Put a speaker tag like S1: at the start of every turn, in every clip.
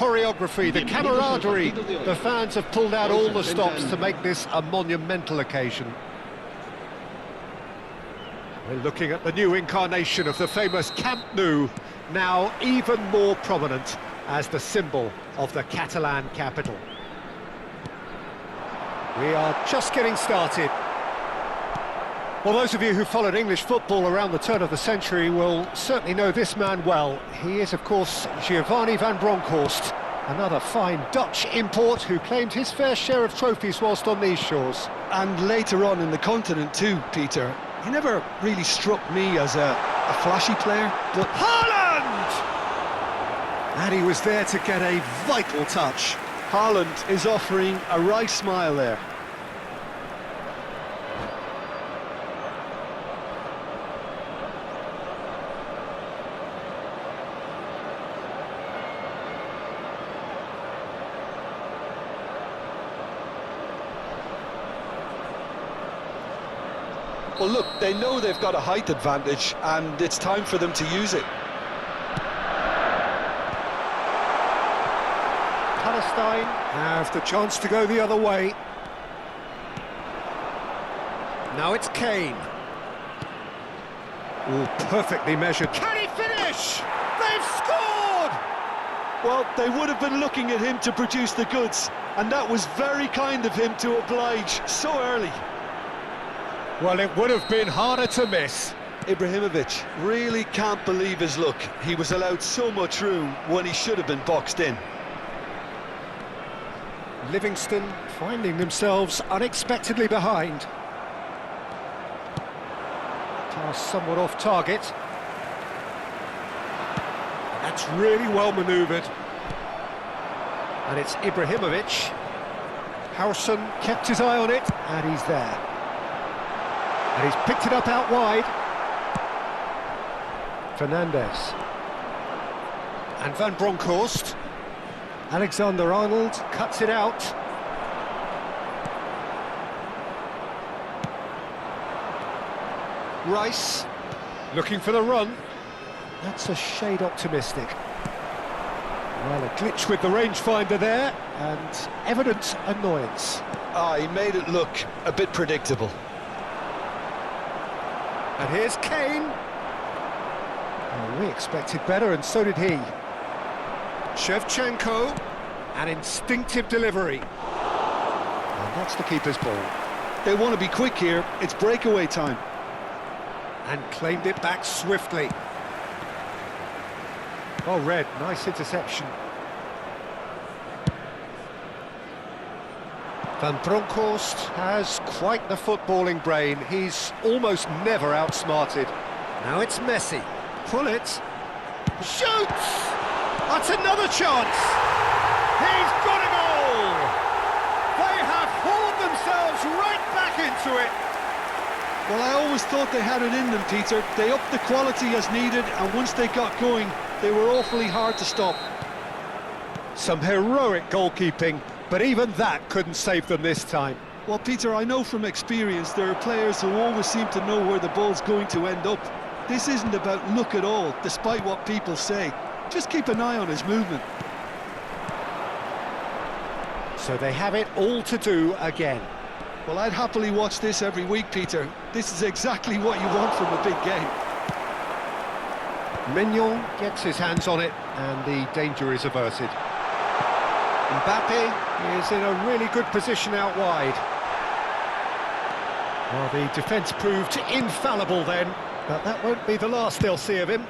S1: choreography, the camaraderie. The fans have pulled out all the stops to make this a monumental occasion. We're looking at the new incarnation of the famous Camp Nou, now even more prominent as the symbol of the Catalan capital. We are just getting started. Well, those of you who followed English football around the turn of the century will certainly know this man well. He is, of course, Giovanni van Bronckhorst, another fine Dutch import who claimed his fair share of trophies whilst on these shores.
S2: And later on in the continent too, Peter. He never really struck me as a flashy player, but
S1: Haaland! And he was there to get a vital touch.
S2: Haaland is offering a right smile there. Well, look, they know they've got a height advantage, and it's time for them to use it.
S1: Palestine have the chance to go the other way. Now it's Kane. All perfectly measured. Can he finish? They've scored!
S2: Well, they would have been looking at him to produce the goods, and that was very kind of him to oblige so early.
S1: Well, it would have been harder to miss.
S2: Ibrahimovic really can't believe his luck. He was allowed so much room when he should have been boxed in.
S1: Livingston finding themselves unexpectedly behind. Pass somewhat off target. That's really well manoeuvred. And it's Ibrahimovic. Howson kept his eye on it, and he's there. And he's picked it up out wide. Fernandez. And Van Bronckhorst. Alexander-Arnold cuts it out. Rice looking for the run. That's a shade optimistic. Well, a glitch with the rangefinder there, and evident annoyance.
S2: He made it look a bit predictable.
S1: And here's Kane. Oh, we expected better, and so did he. Shevchenko, an instinctive delivery. And that's the keeper's ball.
S2: They want to be quick here, it's breakaway time.
S1: And claimed it back swiftly. Well read, nice interception. Van Bronckhorst has quite the footballing brain. He's almost never outsmarted. Now it's Messi. Pull it. Shoots! That's another chance! He's got a goal! They have hauled themselves right back into it.
S2: Well, I always thought they had it in them, Peter. They upped the quality as needed, and once they got going, they were awfully hard to stop.
S1: Some heroic goalkeeping, but even that couldn't save them this time.
S2: Well, Peter, I know from experience there are players who always seem to know where the ball's going to end up. This isn't about luck at all, despite what people say. Just keep an eye on his movement.
S1: So they have it all to do again.
S2: Well, I'd happily watch this every week, Peter. This is exactly what you want from a big game.
S1: Mignon gets his hands on it, and the danger is averted. Mbappe is in a really good position out wide. Well, the defence proved infallible then, but that won't be the last they'll see of him.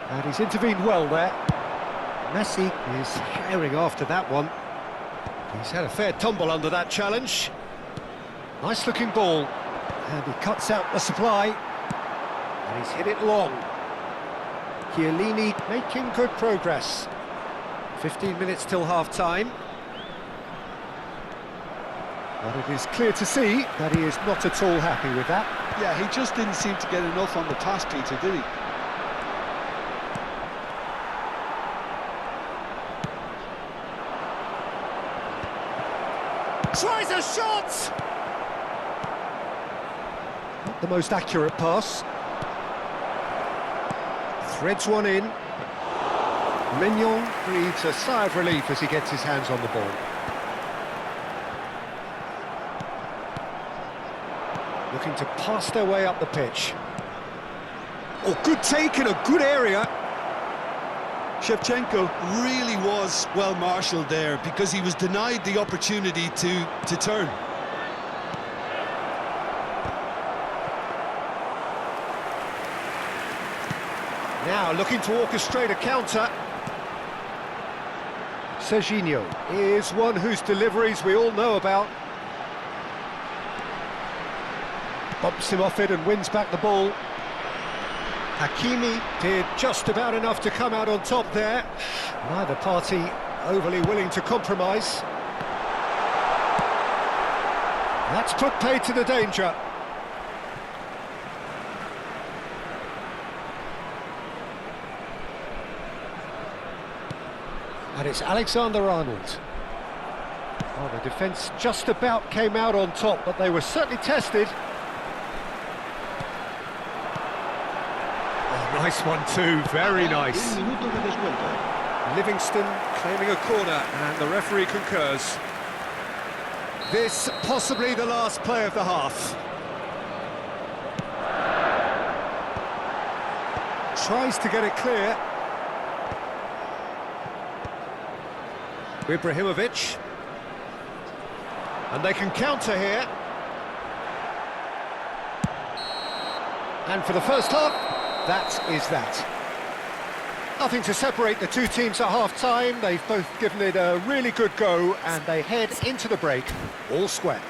S1: And he's intervened well there. Messi is herring after that one. He's had a fair tumble under that challenge. Nice looking ball. And he cuts out the supply. And he's hit it long. Chiellini making good progress. 15 minutes till half-time. But it is clear to see that he is not at all happy with that.
S2: Yeah, he just didn't seem to get enough on the pass, Peter, did he?
S1: Tries a shot! Not the most accurate pass. Threads one in. Mignon breathes a sigh of relief as he gets his hands on the ball. Looking to pass their way up the pitch. Oh, good take in a good area.
S2: Shevchenko really was well marshalled there because he was denied the opportunity to turn.
S1: Now looking to orchestrate a counter. Serginho is one whose deliveries we all know about. Bumps him off it and wins back the ball. Hakimi did just about enough to come out on top there. Neither party overly willing to compromise. That's put paid to the danger. And it's Alexander-Arnold. Well, the defence just about came out on top, but they were certainly tested. Nice one too, very nice. Livingston claiming a corner, and the referee concurs. This possibly the last play of the half. Tries to get it clear. Ibrahimovic. And they can counter here. And for the first half, that is that. Nothing to separate the two teams at half-time. They've both given it a really good go, and they head into the break all square.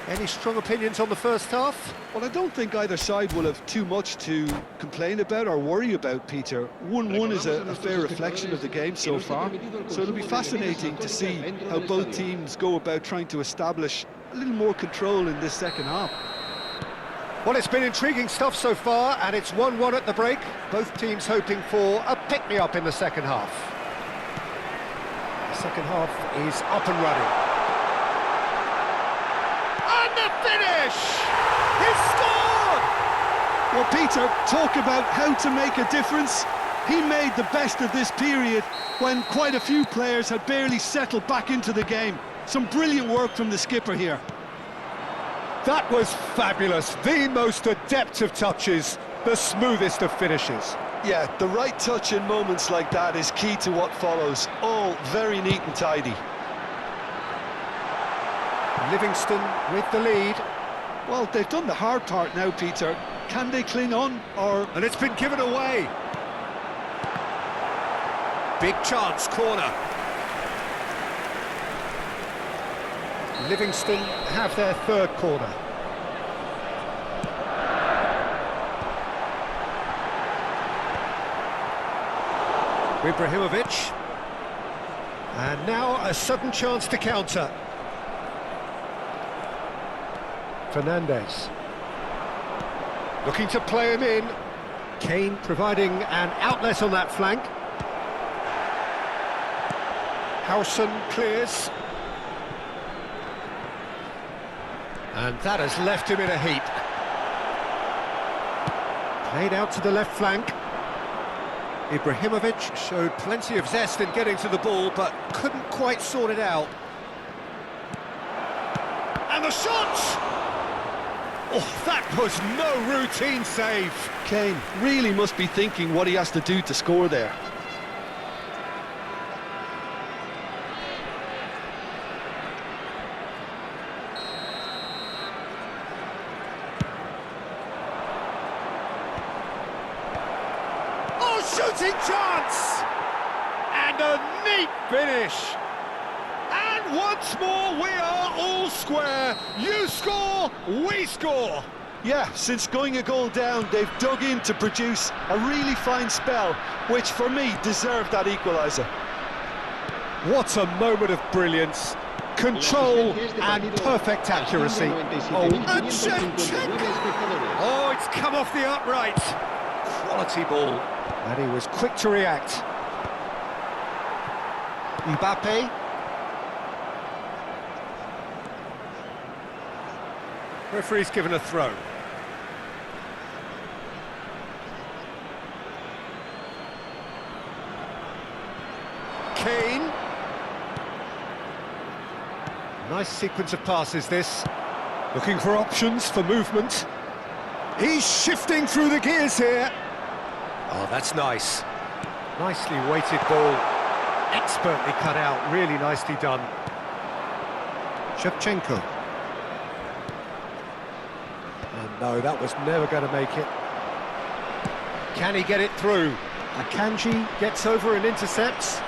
S1: Any strong opinions on the first half?
S2: Well, I don't think either side will have too much to complain about or worry about, Peter. 1-1 is a fair reflection of the game so far, so it'll be fascinating to see how both teams go about trying to establish a little more control in this second half.
S1: Well, it's been intriguing stuff so far, and it's 1-1 at the break. Both teams hoping for a pick-me-up in the second half. The second half is up and running. And the finish! He scored!
S2: Well, Peter, talk about how to make a difference. He made the best of this period when quite a few players had barely settled back into the game. Some brilliant work from the skipper here.
S1: That was fabulous. The most adept of touches, the smoothest of finishes.
S2: Yeah, the right touch in moments like that is key to what follows. All very neat and tidy.
S1: Livingston with the lead.
S2: Well, they've done the hard part now, Peter. Can they cling on, or...?
S1: And it's been given away. Big chance, corner. Livingston have their third corner. Ibrahimovic. And now a sudden chance to counter. Fernandes. Looking to play him in. Kane providing an outlet on that flank. Howson clears. And that has left him in a heap. Played out to the left flank. Ibrahimovic showed plenty of zest in getting to the ball, but couldn't quite sort it out. And the shot! Oh, that was no routine save.
S2: Kane really must be thinking what he has to do to score there.
S1: Shooting chance! And a neat finish! And once more we are all square. You score, we score!
S2: Yeah, since going a goal down, they've dug in to produce a really fine spell, which for me deserved that equaliser.
S1: What a moment of brilliance. Control and perfect accuracy. Oh, and Shevchenko! Oh, it's come off the upright. Quality ball. And he was quick to react. Mbappe. Referee's given a throw. Kane. Nice sequence of passes, this. Looking for options for movement. He's shifting through the gears here. Oh, that's nice. Nicely weighted ball. Expertly cut out, really nicely done. Shevchenko. And no, that was never going to make it. Can he get it through? Akanji gets over and intercepts.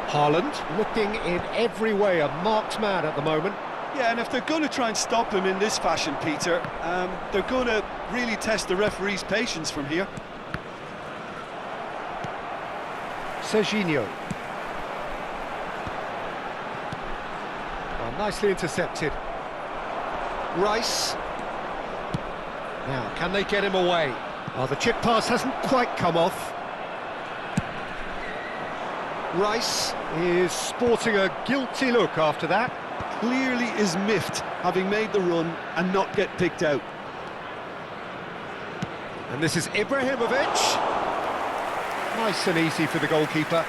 S1: Haaland looking in every way a marked man at the moment.
S2: Yeah, and if they're going to try and stop him in this fashion, Peter, they're going to really test the referee's patience from here.
S1: Serginho. Oh, nicely intercepted. Rice. Now, can they get him away? Oh, the chip pass hasn't quite come off. Rice is sporting a guilty look after that.
S2: Clearly is miffed, having made the run and not get picked out.
S1: And this is Ibrahimovic. Nice and easy for the goalkeeper.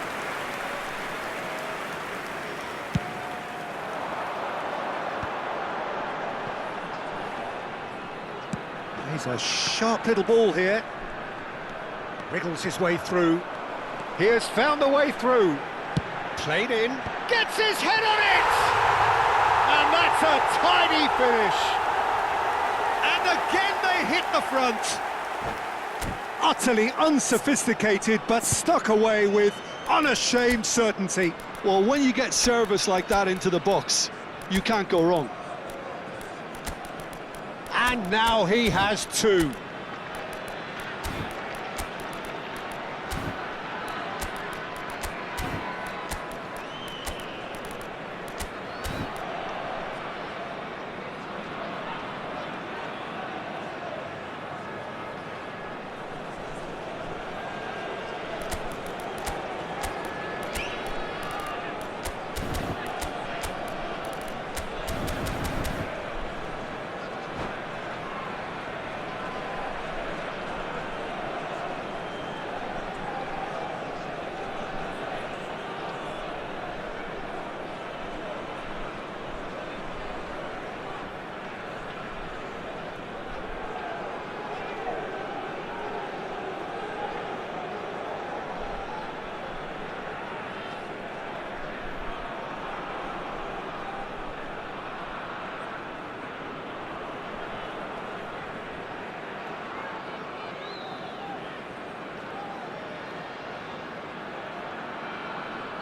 S1: He's a sharp little ball here. Wriggles his way through. He has found a way through. Played in. Gets his head on it! And that's a tidy finish. And again they hit the front. Utterly unsophisticated, but stuck away with unashamed certainty.
S2: Well, when you get service like that into the box, you can't go wrong.
S1: And now he has two.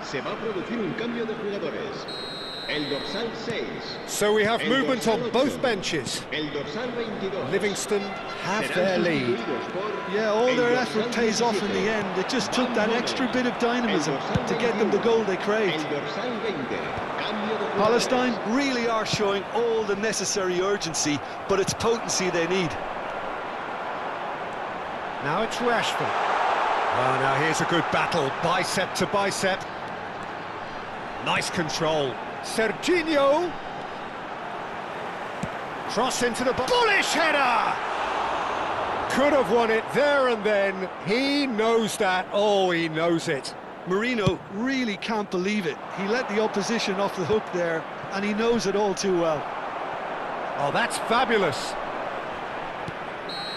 S3: Se va a producir un cambio de jugadores. El dorsal 6.
S1: So we have movement on both benches.
S3: El dorsal 22.
S1: Livingston have their lead.
S2: Yeah, all their effort pays off in the end. It just took that extra bit of dynamism to get them the goal they craved.
S3: El dorsal 20.
S2: Palestine really are showing all the necessary urgency, but it's potency they need.
S1: Now it's Rashford. Oh, now here's a good battle, bicep to bicep. Nice control. Serginho. Cross into the bullish header! Could have won it there and then. He knows that. Oh, he knows it.
S2: Marino really can't believe it. He let the opposition off the hook there, and he knows it all too well.
S1: Oh, that's fabulous.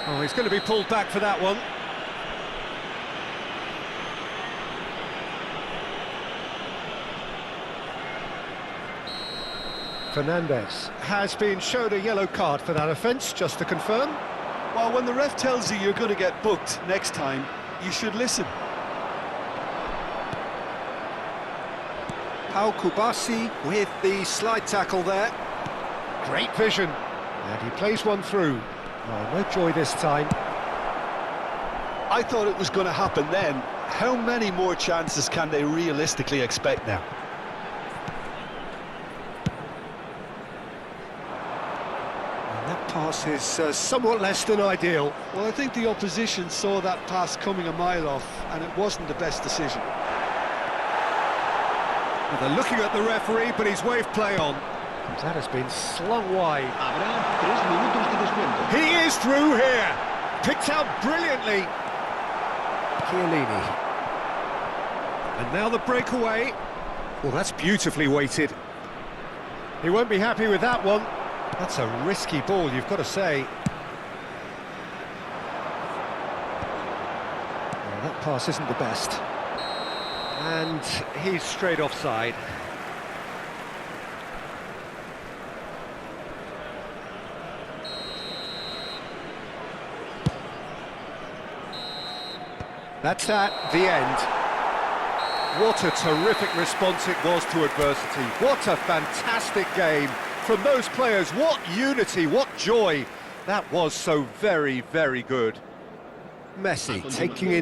S1: Oh, he's going to be pulled back for that one. Fernandez has been showed a yellow card for that offence, just to confirm.
S2: Well, when the ref tells you you're going to get booked next time, you should listen.
S1: Pau Kubasi with the slide tackle there. Great vision. And he plays one through. Oh, no joy this time.
S2: I thought it was going to happen then. How many more chances can they realistically expect now?
S1: That pass is somewhat less than ideal.
S2: Well, I think the opposition saw that pass coming a mile off, and it wasn't the best decision.
S1: Well, they're looking at the referee, but he's waved play on. That has been slung wide.
S3: Habrá 3 minutos de descuento.
S1: He is through here. Picked out brilliantly. Chiellini. And now the breakaway. Well, that's beautifully weighted. He won't be happy with that one. That's a risky ball, you've got to say. Well, that pass isn't the best. And he's straight offside. That's at the end. What a terrific response it was to adversity. What a fantastic game from those players. What unity, what joy. That was so very, very good. Messi taking in